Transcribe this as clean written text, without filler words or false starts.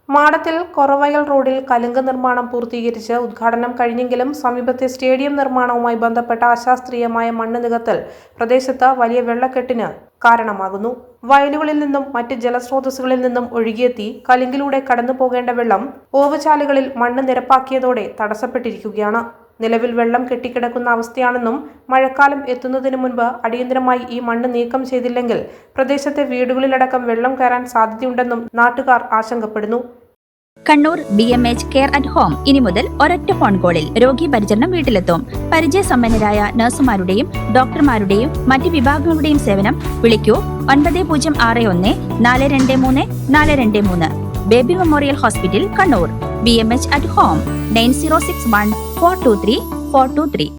മാടത്തിൽ കൊറവയൽ റോഡിൽ കലുങ്ക് നിർമ്മാണം പൂർത്തീകരിച്ച് ഉദ്ഘാടനം കഴിഞ്ഞെങ്കിലും സമീപത്തെ സ്റ്റേഡിയം നിർമ്മാണവുമായി ബന്ധപ്പെട്ട അശാസ്ത്രീയമായ മണ്ണ് നികത്തൽ പ്രദേശത്ത് വലിയ വെള്ളക്കെട്ടിന് കാരണമാകുന്നു. വയലുകളിൽ നിന്നും മറ്റ് ജലസ്രോതസ്സുകളിൽ നിന്നും ഒഴുകിയെത്തി കലുങ്കിലൂടെ കടന്നു പോകേണ്ട വെള്ളം ഓവുചാലുകളിൽ മണ്ണ് നിരപ്പാക്കിയതോടെ തടസ്സപ്പെട്ടിരിക്കുകയാണ്. നിലവിൽ വെള്ളം കെട്ടിക്കിടക്കുന്ന അവസ്ഥയാണെന്നും മഴക്കാലം എത്തുന്നതിന് മുൻപ് അടിയന്തരമായി ഈ മണ്ണ് നീക്കം ചെയ്തില്ലെങ്കിൽ പ്രദേശത്തെ വീടുകളിലടക്കം വെള്ളം കയറാൻ സാധ്യതയുണ്ടെന്നും നാട്ടുകാർ ആശങ്കപ്പെടുന്നു. Kannur BMH care at home ഇനി മുതൽ ഒരൊറ്റ ഫോൺ കോളിൽ രോഗി പരിചരണം വീട്ടിലെത്തും. പരിചയസമ്പന്നരായ നഴ്സുമാരുടെയും ഡോക്ടർമാരുടെയും മറ്റ് വിഭാഗങ്ങളുടെയും സേവനം വിളിക്കൂ 9061 423 423. Baby memorial hospital Kannur. BMH at home 9061 423 423.